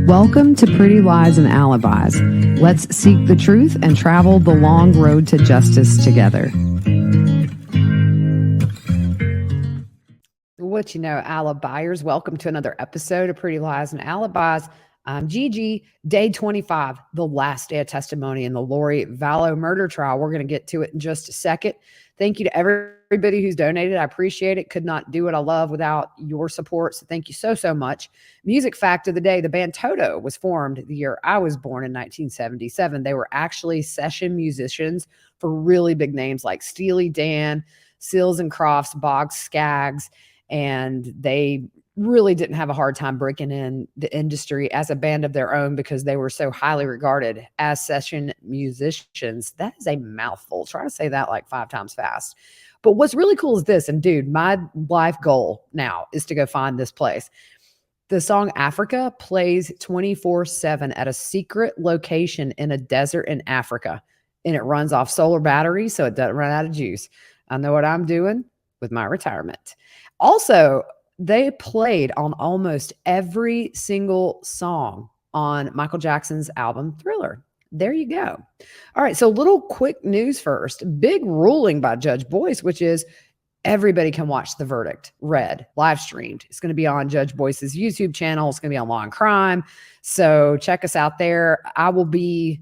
Welcome to Pretty Lies and Alibis. Let's seek the truth and travel the long road to justice together. What you know, Alibuyers, welcome to another episode of Pretty Lies and Alibis. I'm Gigi, day 25, the last day of testimony in the Lori Vallow murder trial. We're going to get to it in just a second. Thank you to everybody who's donated. I appreciate it. Could not do what I love without your support. So thank you so much. Music fact of the day, the band Toto was formed the year I was born in 1977. They were actually session musicians for really big names like Steely Dan, Seals and Crofts, Boggs, Skaggs, and they really didn't have a hard time breaking in the industry as a band of their own because they were so highly regarded as session musicians. That is a mouthful. Try to say that like 5 times fast. But what's really cool is this, and dude, my life goal now is to go find this place. The song Africa plays 24/7 at a secret location in a desert in Africa, and it runs off solar batteries, so it doesn't run out of juice. I know what I'm doing with my retirement. Also, they played on almost every single song on Michael Jackson's album Thriller. There you go. All right, so little quick news first. Big ruling by Judge Boyce, which is everybody can watch the verdict read, live streamed. It's going to be on Judge Boyce's YouTube channel. It's going to be on Law and Crime. So check us out there. I will be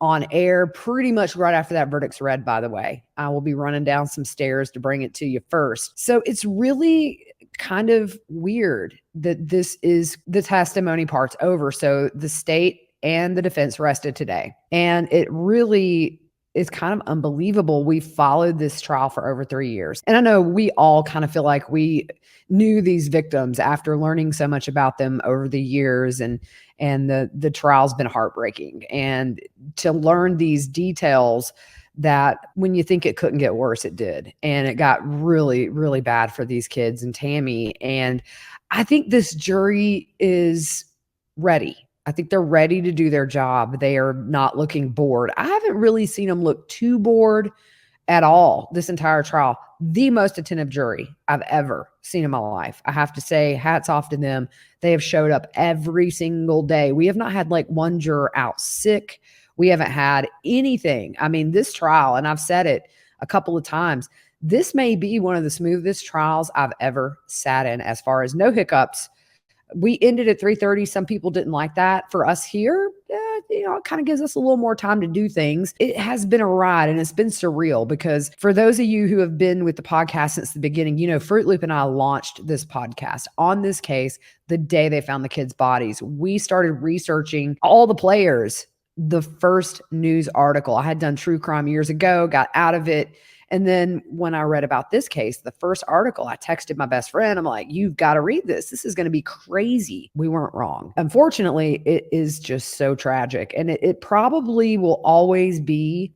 on air pretty much right after that verdict's read, by the way. I will be running down some stairs to bring it to you first. So it's really kind of weird that this is the testimony part's over. So the state and the defense rested today. And it really is kind of unbelievable. We followed this trial for over 3 years. And I know we all kind of feel like we knew these victims after learning so much about them over the years, and the trial's been heartbreaking. And to learn these details that when you think it couldn't get worse, it did. And it got really, really bad for these kids and Tammy. And I think this jury is ready. I think they're ready to do their job. They are not looking bored. I haven't really seen them look too bored at all this entire trial. The most attentive jury I've ever seen in my life. I have to say, hats off to them. They have showed up every single day. We have not had like one juror out sick. We haven't had anything. I mean, this trial, and I've said it a couple of times, this may be one of the smoothest trials I've ever sat in as far as no hiccups. We ended at 3:30. Some people didn't like that. For us here, it kind of gives us a little more time to do things. It has been a ride, and it's been surreal because for those of you who have been with the podcast since the beginning, you know, Fruit Loop and I launched this podcast on this case the day they found the kids' bodies. We started researching all the players. The first news article, I had done true crime years ago, got out of it. And then when I read about this case, the first article, I texted my best friend. I'm like, you've got to read this. This is going to be crazy. We weren't wrong. Unfortunately, it is just so tragic. And it probably will always be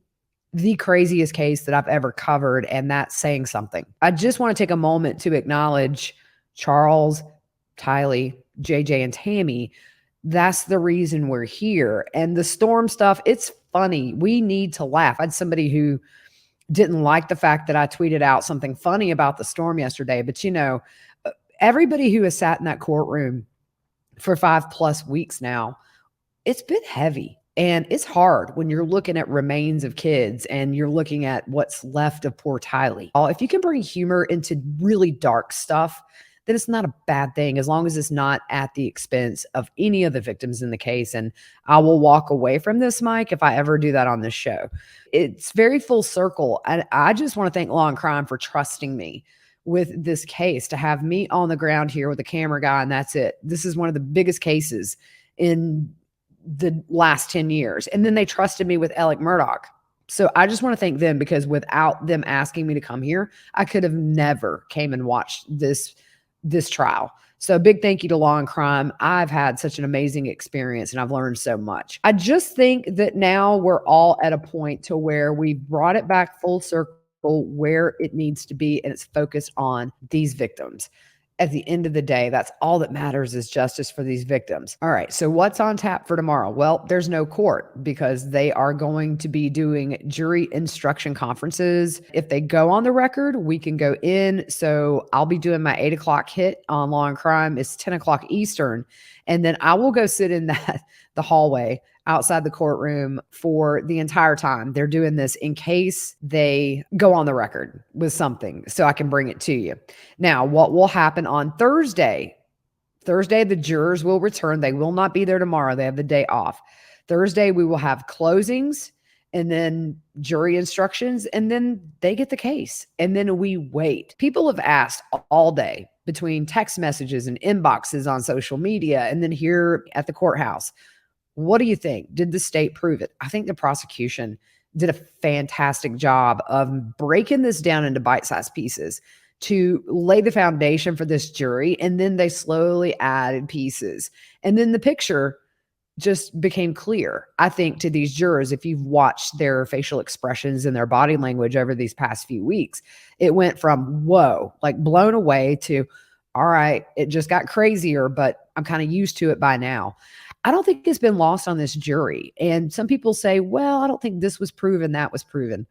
the craziest case that I've ever covered. And that's saying something. I just want to take a moment to acknowledge Charles, Tylee, JJ, and Tammy. That's the reason we're here. And the storm stuff, it's funny. We need to laugh. I had somebody who didn't like the fact that I tweeted out something funny about the storm yesterday. But, you know, everybody who has sat in that courtroom for 5+ weeks now, it's been heavy. And it's hard when you're looking at remains of kids and you're looking at what's left of poor Tylee. If you can bring humor into really dark stuff, then it's not a bad thing as long as it's not at the expense of any of the victims in the case. And I will walk away from this, Mike, if I ever do that on this show. It's very full circle. And I just want to thank Law and Crime for trusting me with this case, to have me on the ground here with a camera guy, and that's it. This is one of the biggest cases in the last 10 years. And then they trusted me with Alec Murdaugh. So I just want to thank them, because without them asking me to come here, I could have never came and watched this trial. So big thank you to Law and Crime. I've had such an amazing experience and I've learned so much. I just think that now we're all at a point to where we brought it back full circle where it needs to be, and it's focused on these victims. At the end of the day, that's all that matters, is justice for these victims. All right, so what's on tap for tomorrow? Well, there's no court because they are going to be doing jury instruction conferences. If they go on the record, we can go in. So I'll be doing my 8 o'clock hit on Law and Crime. It's 10 o'clock Eastern. And then I will go sit in the hallway outside the courtroom for the entire time. They're doing this in case they go on the record with something, so I can bring it to you. Now, what will happen on Thursday? Thursday, the jurors will return. They will not be there tomorrow. They have the day off. Thursday, we will have closings and then jury instructions, and then they get the case. And then we wait. People have asked all day between text messages and inboxes on social media and then here at the courthouse, what do you think? Did the state prove it? I think the prosecution did a fantastic job of breaking this down into bite-sized pieces to lay the foundation for this jury. And then they slowly added pieces. And then the picture just became clear, I think, to these jurors. If you've watched their facial expressions and their body language over these past few weeks, it went from, whoa, like blown away, to, all right, it just got crazier, but I'm kind of used to it by now. I don't think it's been lost on this jury. And some people say, well, I don't think this was proven, that was proven.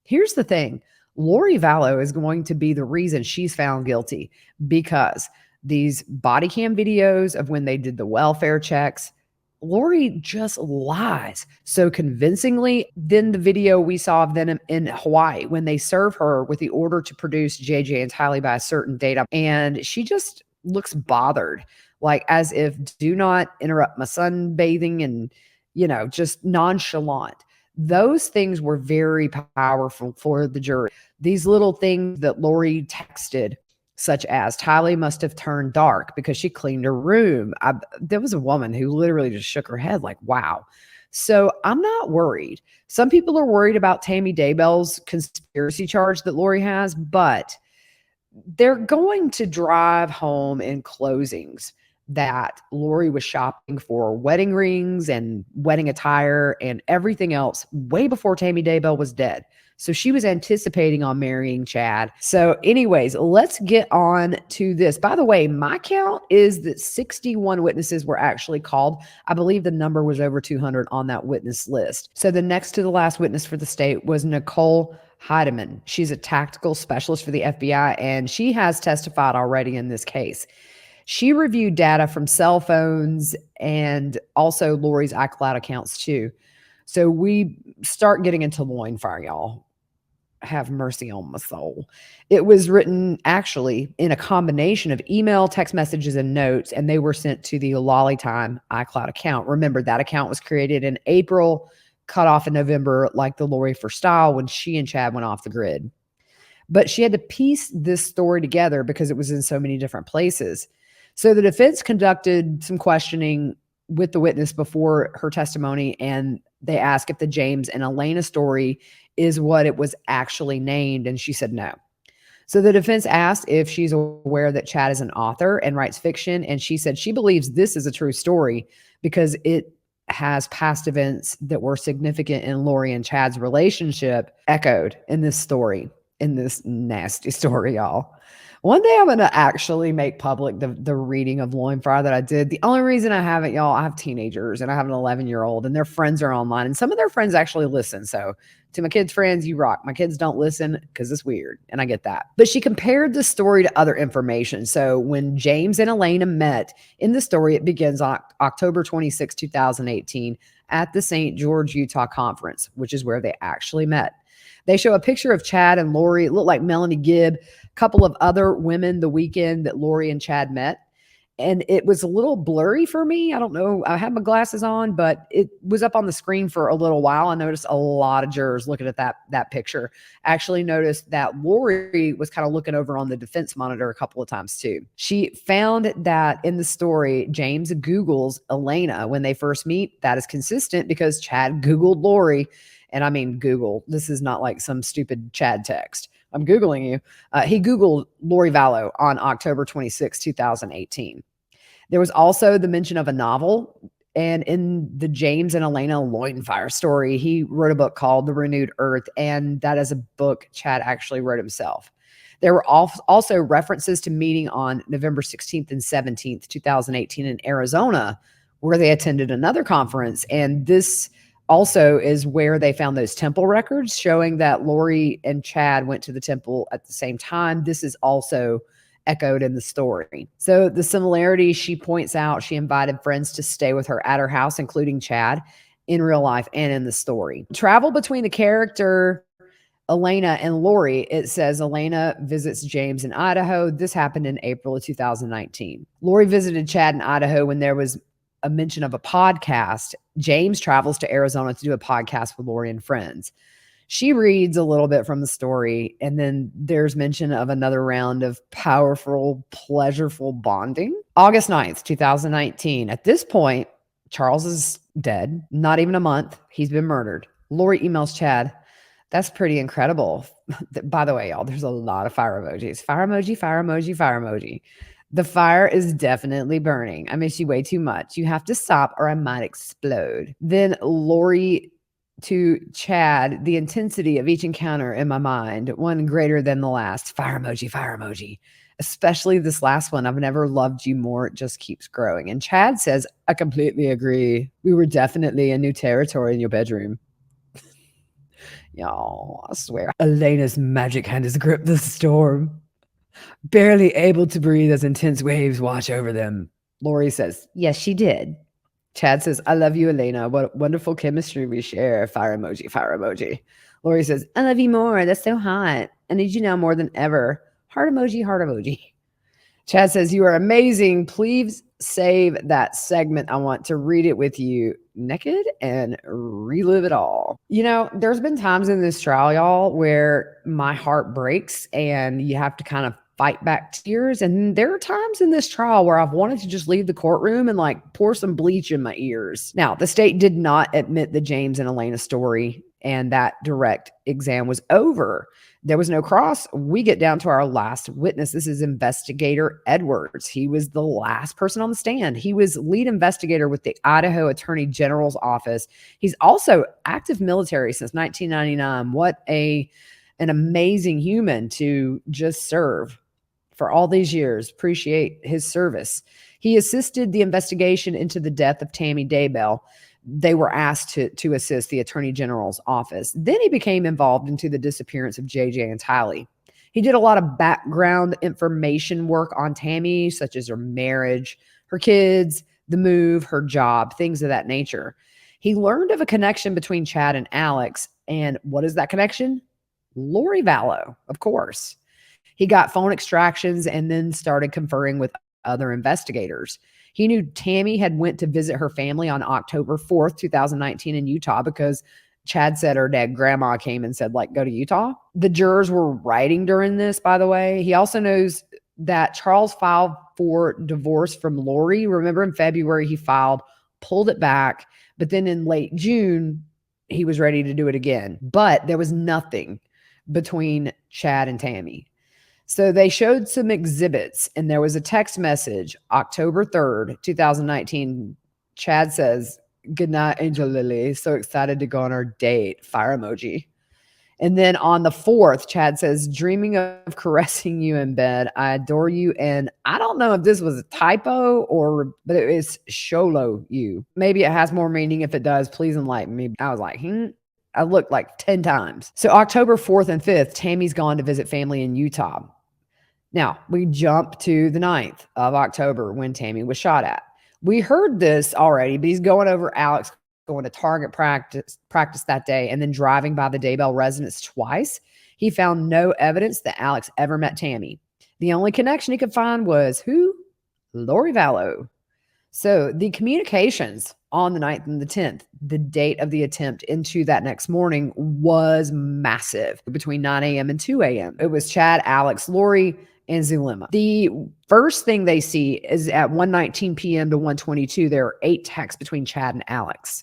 Here's the thing. Lori Vallow is going to be the reason she's found guilty, because these body cam videos of when they did the welfare checks, Lori just lies so convincingly. Then the video we saw of them in Hawaii when they serve her with the order to produce JJ and Tylee by a certain date, and she just looks bothered, like as if, do not interrupt my sunbathing, and, just nonchalant. Those things were very powerful for the jury. These little things that Lori texted, such as Tylee must have turned dark because she cleaned her room. There was a woman who literally just shook her head like, wow. So I'm not worried. Some people are worried about Tammy Daybell's conspiracy charge that Lori has, but they're going to drive home in closings that Lori was shopping for wedding rings and wedding attire and everything else way before Tammy Daybell was dead. So she was anticipating on marrying Chad. So anyways, let's get on to this. By the way, my count is that 61 witnesses were actually called. I believe the number was over 200 on that witness list. So the next to the last witness for the state was NICOLE HEIDEMAN. She's a tactical specialist for the FBI, and she has testified already in this case. She reviewed data from cell phones and also Lori's iCloud accounts too. So we start getting into loin fire, y'all. Have mercy on my soul. It was written actually in a combination of email, text messages, and notes, and they were sent to the Lolly Time iCloud account. Remember, that account was created in April, cut off in November, like the Lori for Style, when she and Chad went off the grid. But she had to piece this story together because it was in so many different places. So the defense conducted some questioning with the witness before her testimony, and they asked if the James and Elena story is what it was actually named, and she said no. So the defense asked if she's aware that Chad is an author and writes fiction, and she said she believes this is a true story because it has past events that were significant in Lori and Chad's relationship echoed in this story, in this nasty story, y'all. One day I'm going to actually make public the reading of Loin Fire that I did. The only reason I haven't, y'all, I have teenagers and I have an 11-year-old and their friends are online and some of their friends actually listen. So to my kids' friends, you rock. My kids don't listen because it's weird and I get that. But she compared the story to other information. So when James and Elena met in the story, it begins on October 26, 2018 at the St. George, Utah conference, which is where they actually met. They show a picture of Chad and Lori. It looked like Melanie Gibb, a couple of other women the weekend that Lori and Chad met. And it was a little blurry for me. I don't know. I had my glasses on, but it was up on the screen for a little while. I noticed a lot of jurors looking at that picture. I actually noticed that Lori was kind of looking over on the defense monitor a couple of times too. She found that in the story, James Googles Elena when they first meet. That is consistent because Chad Googled Lori. And I mean, Google, this is not like some stupid Chad text. I'm Googling you. He Googled Lori Vallow on October 26, 2018. There was also the mention of a novel. And in the James and Elena Loinfire story, he wrote a book called The Renewed Earth. And that is a book Chad actually wrote himself. There were also references to meeting on November 16th and 17th, 2018 in Arizona, where they attended another conference. And this also is where they found those temple records showing that Lori and Chad went to the temple at the same time. This is also echoed in the story. So the similarity, she points out, she invited friends to stay with her at her house, including Chad, in real life and in the story. Travel between the character Elena and Lori, it says Elena visits James in Idaho. This happened in April of 2019. Lori visited Chad in Idaho when there was a mention of a podcast. James travels to Arizona to do a podcast with Lori and friends. She reads a little bit from the story, and then there's mention of another round of powerful, pleasureful bonding. August 9th, 2019. At this point, Charles is dead. Not even a month. He's been murdered. Lori emails Chad, "That's pretty incredible." By the way, y'all, there's a lot of fire emojis. Fire emoji, fire emoji, fire emoji. The fire is definitely burning. I miss you way too much. You have to stop or I might explode. Then Lori to Chad, "The intensity of each encounter in my mind, one greater than the last." Fire emoji, fire emoji. "Especially this last one. I've never loved you more. It just keeps growing." And Chad says, "I completely agree. We were definitely a new territory in your bedroom." Y'all, I swear. Elena's magic hand has gripped the storm, barely able to breathe as intense waves wash over them. Lori says, "Yes, she did." Chad says, "I love you, Elena. What wonderful chemistry we share." Fire emoji, fire emoji. Lori says, "I love you more. That's so hot. I need you now more than ever." Heart emoji, heart emoji. Chad says, "You are amazing. Please save that segment. I want to read it with you naked and relive it all." You know, there's been times in this trial, y'all, where my heart breaks and you have to kind of fight back tears. And there are times in this trial where I've wanted to just leave the courtroom and like pour some bleach in my ears. Now, the state did not admit the James and Elena story, and that direct exam was over. There was no cross. We get down to our last witness. This is Investigator Edwards. He was the last person on the stand. He was lead investigator with the Idaho Attorney General's office. He's also active military since 1999. What an amazing human to just serve for all these years. Appreciate his service. He assisted the investigation into the death of Tammy Daybell. They were asked to assist the Attorney General's office. Then he became involved into the disappearance of JJ and Tylee. He did a lot of background information work on Tammy, such as her marriage, her kids, the move, her job, things of that nature. He learned of a connection between Chad and Alex. And what is that connection? Lori Vallow, of course. He got phone extractions and then started conferring with other investigators. He knew Tammy had went to visit her family on October 4th, 2019 in Utah because Chad said her dad, grandma came and said, like, go to Utah. The jurors were writing during this, by the way. He also knows that Charles filed for divorce from Lori. Remember in February, he filed, pulled it back, but then in late June, he was ready to do it again. But there was nothing between Chad and Tammy. So they showed some exhibits, and there was a text message, October 3rd, 2019. Chad says, "Good night, Angel Lily. So excited to go on our date." Fire emoji. And then on the 4th, Chad says, "Dreaming of caressing you in bed. I adore you." And I don't know if this was a typo but it is Sholo you. Maybe it has more meaning. If it does, please enlighten me. I was like, I looked like 10 times. So October 4th and 5th, Tammy's gone to visit family in Utah. Now, we jump to the 9th of October when Tammy was shot at. We heard this already, but he's going over Alex going to target practice that day and then driving by the Daybell residence twice. He found no evidence that Alex ever met Tammy. The only connection he could find was who? Lori Vallow. So the communications on the 9th and the 10th, the date of the attempt into that next morning, was massive between 9 a.m. and 2 a.m. It was Chad, Alex, Lori, and Zulema. The first thing they see is at 1:19 p.m. to 1:22, there are 8 texts between Chad and Alex.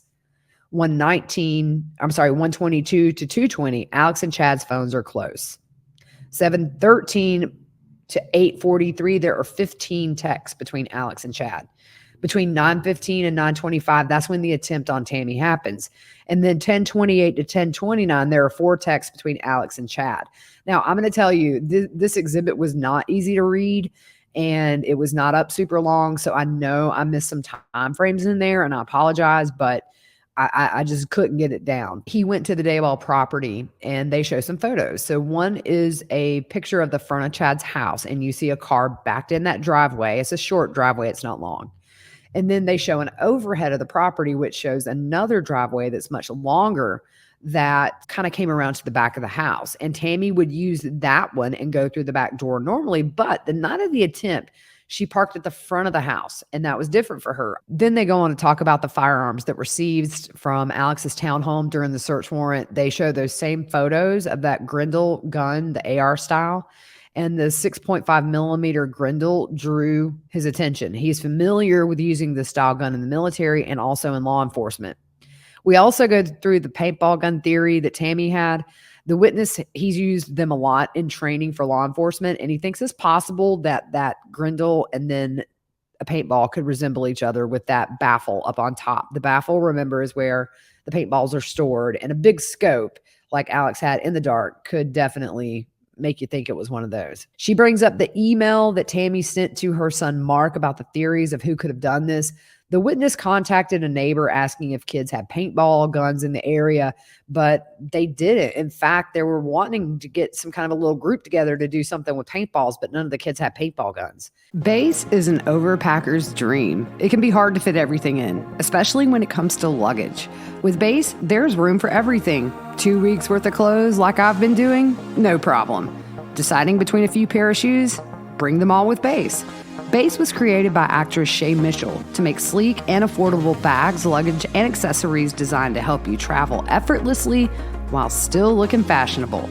122 to 2:20, Alex and Chad's phones are close. 7:13 to 8:43, there are 15 texts between Alex and Chad. Between 9:15 and 9:25, that's when the attempt on Tammy happens. And then 10:28 to 10:29, there are 4 texts between Alex and Chad. Now, I'm going to tell you, this exhibit was not easy to read, and it was not up super long. So I know I missed some time frames in there, and I apologize, but I just couldn't get it down. He went to the Dayball property and they show some photos. So one is a picture of the front of Chad's house, and you see a car backed in that driveway. It's a short driveway, it's not long. And then they show an overhead of the property, which shows another driveway that's much longer that kind of came around to the back of the house. And Tammy would use that one and go through the back door normally. But the night of the attempt, she parked at the front of the house, and that was different for her. Then they go on to talk about the firearms that were seized from Alex's townhome during the search warrant. They show those same photos of that Grendel gun, the AR style, and the 6.5 millimeter Grendel drew his attention. He's familiar with using this style gun in the military and also in law enforcement. We also go through the paintball gun theory that Tammy had. The witness, he's used them a lot in training for law enforcement, and he thinks it's possible that that Grendel and then a paintball could resemble each other with that baffle up on top. The baffle, remember, is where the paintballs are stored, and a big scope like Alex had in the dark could definitely make you think it was one of those. She brings up the email that Tammy sent to her son Mark about the theories of who could have done this. The witness contacted a neighbor asking if kids had paintball guns in the area, but they didn't. In fact, they were wanting to get some kind of a little group together to do something with paintballs, but none of the kids had paintball guns. Base is an overpacker's dream. It can be hard to fit everything in, especially when it comes to luggage. With Base, there's room for everything. 2 weeks worth of clothes like I've been doing? No problem. Deciding between a few pair of shoes? Bring them all with Base. Base was created by actress Shay Mitchell to make sleek and affordable bags, luggage, and accessories designed to help you travel effortlessly while still looking fashionable.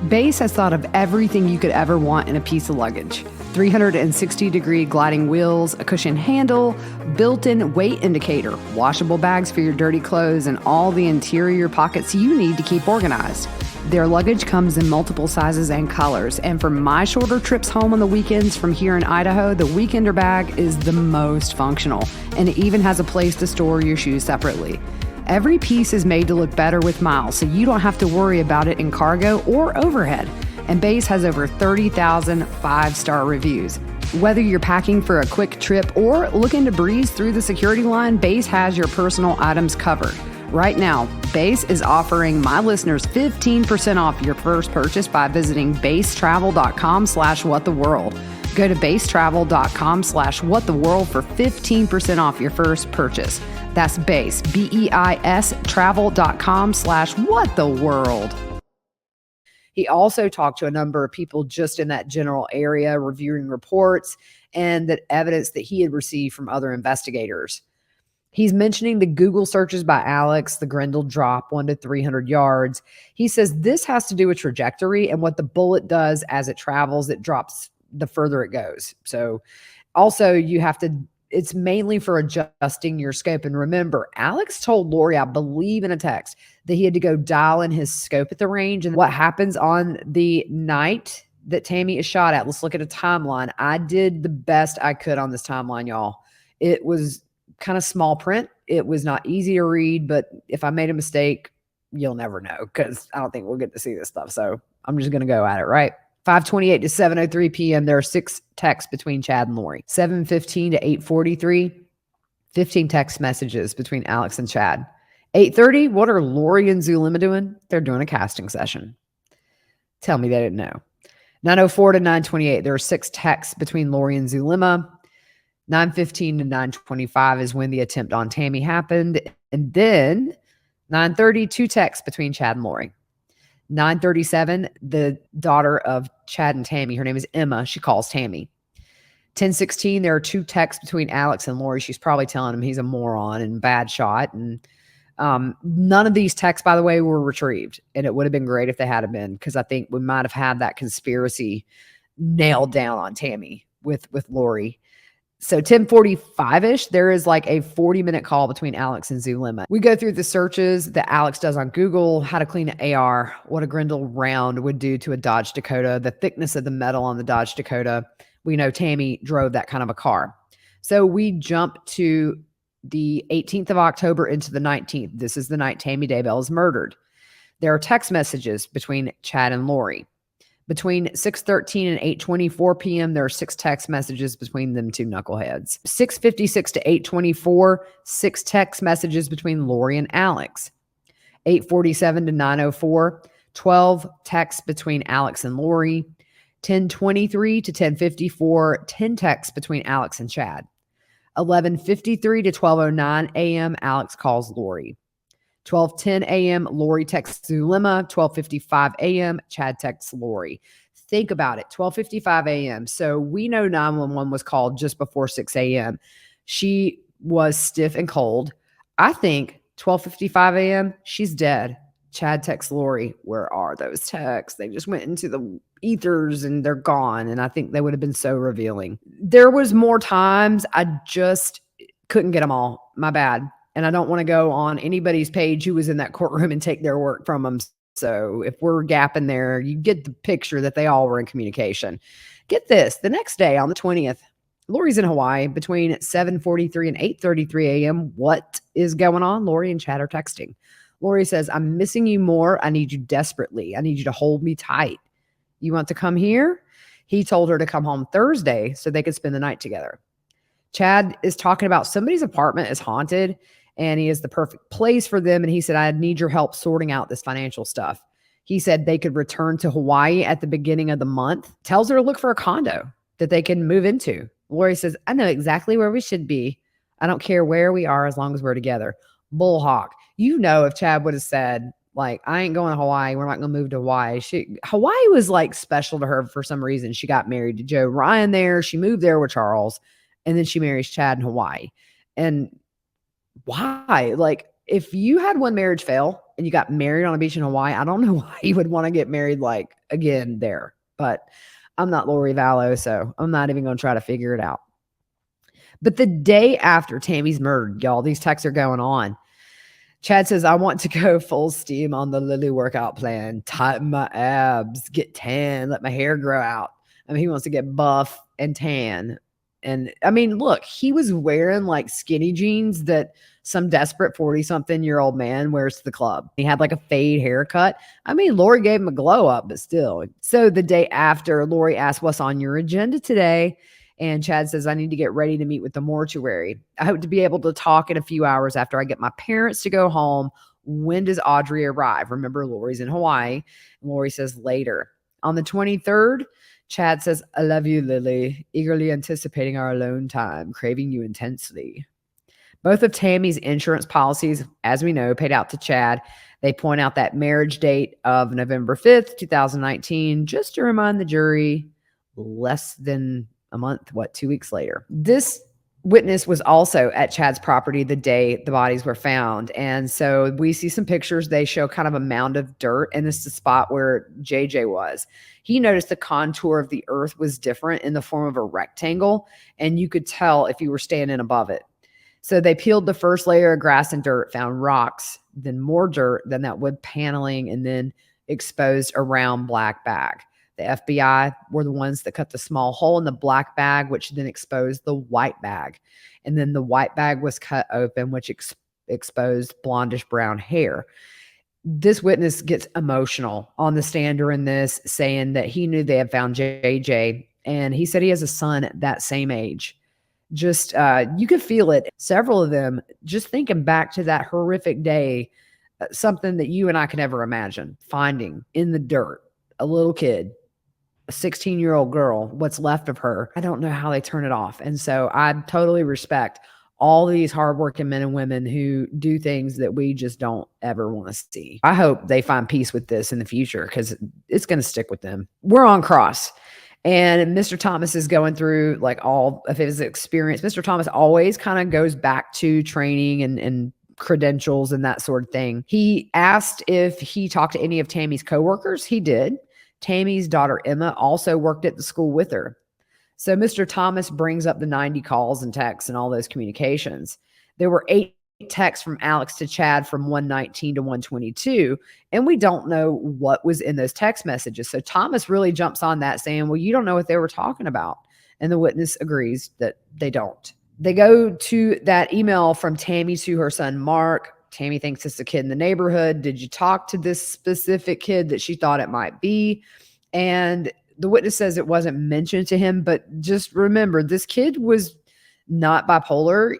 Base has thought of everything you could ever want in a piece of luggage. 360-degree gliding wheels, a cushioned handle, built-in weight indicator, washable bags for your dirty clothes, and all the interior pockets you need to keep organized. Their luggage comes in multiple sizes and colors, and for my shorter trips home on the weekends from here in Idaho, the Weekender bag is the most functional, and it even has a place to store your shoes separately. Every piece is made to look better with miles, so you don't have to worry about it in cargo or overhead. And Base has over 30,000 5-star reviews. Whether you're packing for a quick trip or looking to breeze through the security line, Base has your personal items covered. Right now, Base is offering my listeners 15% off your first purchase by visiting basetravel.com/whattheworld. Go to basetravel.com/whattheworld for 15% off your first purchase. That's Base, BEIS, travel.com/whattheworld. He also talked to a number of people just in that general area, reviewing reports and that evidence that he had received from other investigators. He's mentioning the Google searches by Alex, the Grendel drop 1 to 300 yards. He says this has to do with trajectory and what the bullet does as it travels. It drops the further it goes. So also you have to, it's mainly for adjusting your scope. And remember, Alex told Lori, I believe in a text, that he had to go dial in his scope at the range. And what happens on the night that Tammy is shot at, let's look at a timeline. I did the best I could on this timeline, y'all. It was kind of small print. It was not easy to read, but if I made a mistake, you'll never know because I don't think we'll get to see this stuff. So I'm just going to go at it, right? 5:28 to 7:03 p.m. There are 6 texts between Chad and Lori. 7:15 to 8:43, 15 text messages between Alex and Chad. 8:30, what are Lori and Zulema doing? They're doing a casting session. Tell me they didn't know. 9:04 to 9:28, there are 6 texts between Lori and Zulema. 9:15 to 9:25 is when the attempt on Tammy happened. And then 9:30, 2 texts between Chad and Lori. 9:37, the daughter of Chad and Tammy, her name is Emma. She calls Tammy. 10:16, there are 2 texts between Alex and Lori. She's probably telling him he's a moron and bad shot. And none of these texts, by the way, were retrieved. And it would have been great if they had been, because I think we might have had that conspiracy nailed down on Tammy with Lori. So 10:45-ish, there is like a 40-minute call between Alex and Zulema. We go through the searches that Alex does on Google, how to clean an AR, what a Grendel round would do to a Dodge Dakota, the thickness of the metal on the Dodge Dakota. We know Tammy drove that kind of a car. So we jump to the 18th of October into the 19th. This is the night Tammy Daybell is murdered. There are text messages between Chad and Lori. Between 6:13 and 8:24 p.m., there are 6 text messages between them two knuckleheads. 6:56 to 8:24, 6 text messages between Lori and Alex. 8:47 to 9:04, 12 texts between Alex and Lori. 10:23 to 10:54, 10 texts between Alex and Chad. 11:53 to 12:09 a.m., Alex calls Lori. 12:10 a.m., Lori texts Zulema. 12:55 a.m., Chad texts Lori. Think about it, 12:55 a.m. So we know 911 was called just before 6 a.m. She was stiff and cold. I think 12:55 a.m., she's dead. Chad texts Lori. Where are those texts? They just went into the ethers and they're gone. And I think they would have been so revealing. There was more times. I just couldn't get them all. My bad. And I don't want to go on anybody's page who was in that courtroom and take their work from them. So if we're gapping there, you get the picture that they all were in communication. Get this. The next day on the 20th, Lori's in Hawaii between 7:43 and 8:33 a.m. What is going on? Lori and Chad are texting. Lori says, I'm missing you more. I need you desperately. I need you to hold me tight. You want to come here? He told her to come home Thursday so they could spend the night together. Chad is talking about somebody's apartment is haunted and he is the perfect place for them. And he said, I need your help sorting out this financial stuff. He said they could return to Hawaii at the beginning of the month. Tells her to look for a condo that they can move into. Lori says, I know exactly where we should be. I don't care where we are as long as we're together. Bullhawk. You know, if Chad would have said, like, I ain't going to Hawaii, we're not going to move to Hawaii. Hawaii was like special to her for some reason. She got married to Joe Ryan there. She moved there with Charles. And then she marries Chad in Hawaii. And why? Like, if you had one marriage fail and you got married on a beach in Hawaii, I don't know why you would want to get married like again there. But I'm not Lori Vallow, so I'm not even going to try to figure it out. But the day after Tammy's murdered, y'all, these texts are going on. Chad says, I want to go full steam on the Lily workout plan, tighten my abs, get tan, let my hair grow out. I mean, he wants to get buff and tan. And I mean, look, he was wearing like skinny jeans that some desperate 40-something-year-old man wears to the club. He had like a fade haircut. I mean, Lori gave him a glow up, but still. So the day after, Lori asked, what's on your agenda today? And Chad says, I need to get ready to meet with the mortuary. I hope to be able to talk in a few hours after I get my parents to go home. When does Audrey arrive? Remember, Lori's in Hawaii. And Lori says later. On the 23rd, Chad says, I love you, Lily. Eagerly anticipating our alone time, craving you intensely. Both of Tammy's insurance policies, as we know, paid out to Chad. They point out that marriage date of November 5th, 2019, just to remind the jury, less than a month, 2 weeks later. This witness was also at Chad's property the day the bodies were found. And so we see some pictures. They show kind of a mound of dirt, and this is the spot where JJ was. He noticed the contour of the earth was different in the form of a rectangle, and you could tell if you were standing above it. So they peeled the first layer of grass and dirt, found rocks, then more dirt, then that wood paneling, and then exposed a round black bag. The FBI were the ones that cut the small hole in the black bag, which then exposed the white bag. And then the white bag was cut open, which exposed blondish brown hair. This witness gets emotional on the stand during this, saying that he knew they had found JJ. And he said he has a son at that same age. Just, you could feel it. Several of them, just thinking back to that horrific day, something that you and I can never imagine, finding in the dirt a little kid, a 16-year-old girl, what's left of her. I don't know how they turn it off. And so I totally respect all these hardworking men and women who do things that we just don't ever want to see. I hope they find peace with this in the future because it's going to stick with them. We're on cross. And Mr. Thomas is going through like all of his experience. Mr. Thomas always kind of goes back to training and credentials and that sort of thing. He asked if he talked to any of Tammy's coworkers. He did. Tammy's daughter, Emma, also worked at the school with her. So Mr. Thomas brings up the 90 calls and texts and all those communications. There were 8 texts from Alex to Chad from 119 to 122, and we don't know what was in those text messages. So Thomas really jumps on that saying, well, you don't know what they were talking about. And the witness agrees that they don't. They go to that email from Tammy to her son, Mark. Tammy thinks it's a kid in the neighborhood. Did you talk to this specific kid that she thought it might be? And the witness says it wasn't mentioned to him, but just remember, this kid was not bipolar.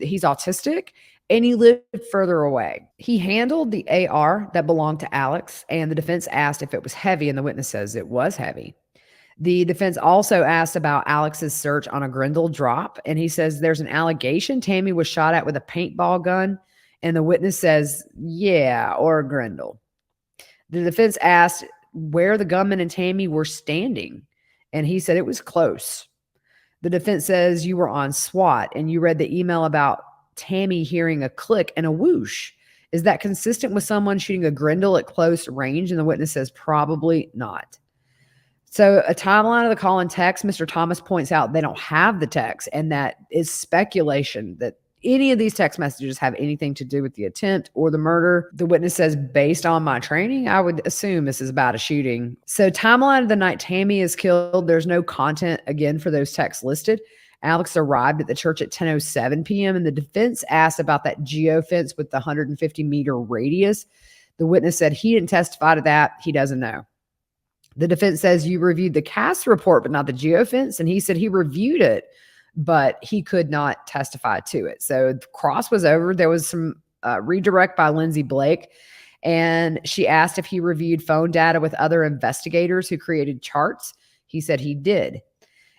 He's autistic and he lived further away. He handled the AR that belonged to Alex, and the defense asked if it was heavy, and the witness says it was heavy. The defense also asked about Alex's search on a Grendel drop, and he says there's an allegation Tammy was shot at with a paintball gun, and the witness says, yeah, or a Grendel. The defense asked where the gunman and Tammy were standing, and he said it was close. The defense says you were on SWAT, and you read the email about Tammy hearing a click and a whoosh. Is that consistent with someone shooting a Grendel at close range? And the witness says probably not. So a timeline of the call and text, Mr. Thomas points out they don't have the text, and that is speculation that any of these text messages have anything to do with the attempt or the murder. The witness says, based on my training, I would assume this is about a shooting. So timeline of the night Tammy is killed, there's no content again for those texts listed. Alex arrived at the church at 10:07 p.m. and the defense asked about that geofence with the 150-meter radius. The witness said he didn't testify to that. He doesn't know. The defense says you reviewed the cast report, but not the geofence. And he said he reviewed it, but he could not testify to it. So the cross was over. There was some redirect by Lindsay Blake, and she asked if he reviewed phone data with other investigators who created charts. He said he did.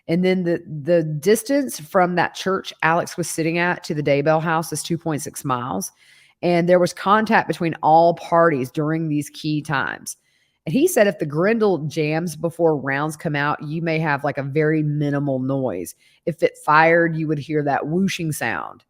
And then the distance from that church Alex was sitting at to the Daybell house is 2.6 miles. And there was contact between all parties during these key times. And he said if the Grendel jams before rounds come out, you may have like a very minimal noise. If it fired, you would hear that whooshing sound.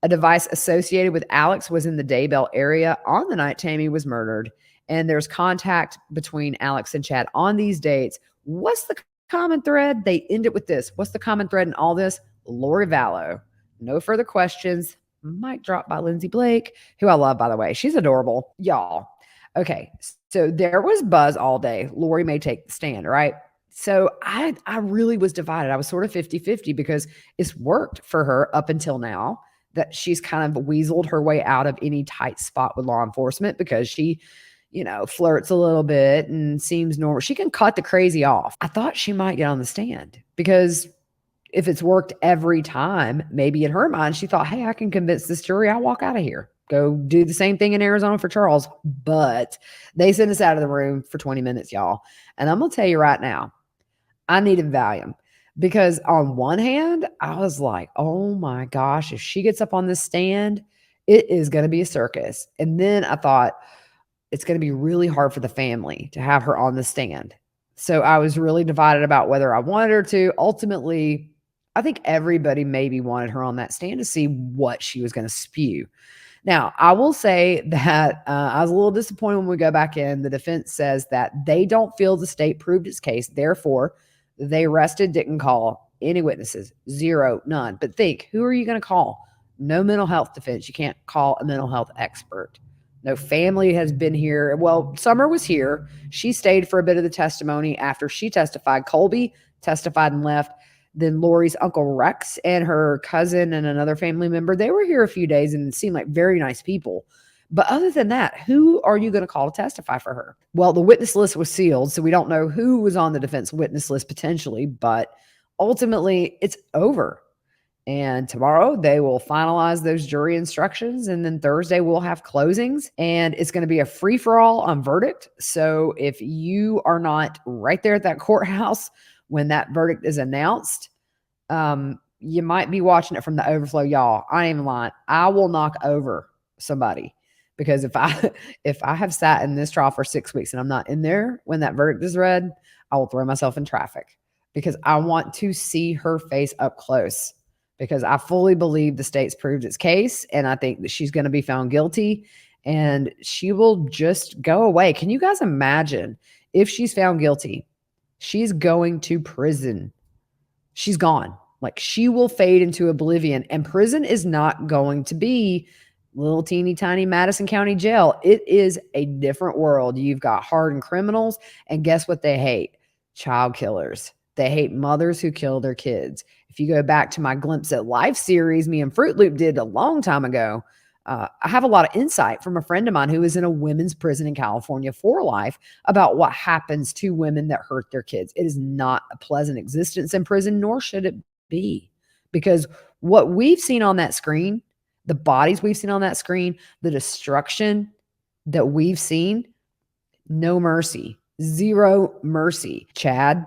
A device associated with Alex was in the Daybell area on the night Tammy was murdered. And there's contact between Alex and Chad on these dates. What's the common thread? They end it with this. What's the common thread in all this? Lori Vallow. No further questions. Mic drop by Lindsay Blake, who I love, by the way. She's adorable. Y'all. Okay, so there was buzz all day. Lori may take the stand, right? So I really was divided. I was sort of 50-50 because it's worked for her up until now, that she's kind of weaseled her way out of any tight spot with law enforcement because she, flirts a little bit and seems normal. She can cut the crazy off. I thought she might get on the stand because if it's worked every time, maybe in her mind, she thought, hey, I can convince this jury. I'll walk out of here. Go do the same thing in Arizona for Charles. But they sent us out of the room for 20 minutes, y'all. And I'm going to tell you right now, I needed Valium because on one hand, I was like, oh my gosh, if she gets up on this stand, it is going to be a circus. And then I thought it's going to be really hard for the family to have her on the stand. So I was really divided about whether I wanted her to. Ultimately, I think everybody maybe wanted her on that stand to see what she was going to spew. Now, I will say that I was a little disappointed when we go back in. The defense says that they don't feel the state proved its case. Therefore, they arrested, didn't call any witnesses. Zero, none. But think, who are you going to call? No mental health defense. You can't call a mental health expert. No family has been here. Well, Summer was here. She stayed for a bit of the testimony after she testified. Colby testified and left. Then Lori's Uncle Rex and her cousin and another family member, they were here a few days and seemed like very nice people. But other than that, who are you going to call to testify for her? Well, the witness list was sealed, so we don't know who was on the defense witness list potentially, but ultimately it's over. And tomorrow they will finalize those jury instructions. And then Thursday we'll have closings, and it's going to be a free-for-all on verdict. So if you are not right there at that courthouse when that verdict is announced, you might be watching it from the overflow. Y'all, I ain't even lying. I will knock over somebody because if I have sat in this trial for 6 weeks and I'm not in there when that verdict is read, I will throw myself in traffic because I want to see her face up close because I fully believe the state's proved its case. And I think that she's going to be found guilty and she will just go away. Can you guys imagine if she's found guilty? She's going to prison. She's gone. Like she will fade into oblivion, and prison is not going to be little teeny tiny Madison County jail. It is a different world. You've got hardened criminals, and guess what they hate? Child killers. They hate mothers who kill their kids. If you go back to my Glimpse at Life series, me and Fruit Loop did a long time ago, I have a lot of insight from a friend of mine who is in a women's prison in California for life about what happens to women that hurt their kids. It is not a pleasant existence in prison, nor should it be, because what we've seen on that screen, the bodies we've seen on that screen, the destruction that we've seen, no mercy, zero mercy. Chad,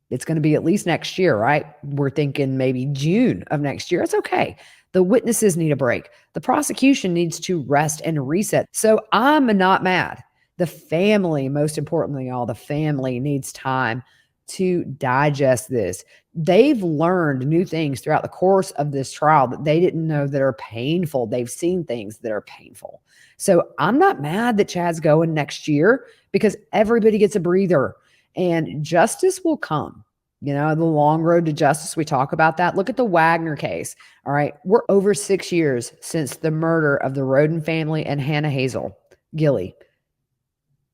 it's going to be at least next year, right? We're thinking maybe June of next year. It's okay. The witnesses need a break. The prosecution needs to rest and reset. So I'm not mad. The family, most importantly, y'all, the family needs time to digest this. They've learned new things throughout the course of this trial that they didn't know that are painful. They've seen things that are painful. So I'm not mad that Chad's going next year, because everybody gets a breather and justice will come. You know, the long road to justice, we talk about that. Look at the Wagner case. All right. We're over 6 years since the murder of the Roden family and Hannah Hazel Gilly.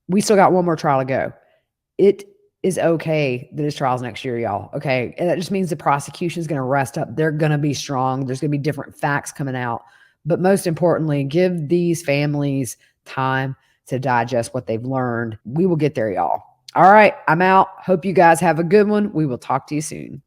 We still got one more trial to go. It is okay that his trial's next year, y'all. Okay. And that just means the prosecution is going to rest up. They're going to be strong. There's going to be different facts coming out. But most importantly, give these families time to digest what they've learned. We will get there, y'all. All right, I'm out. Hope you guys have a good one. We will talk to you soon.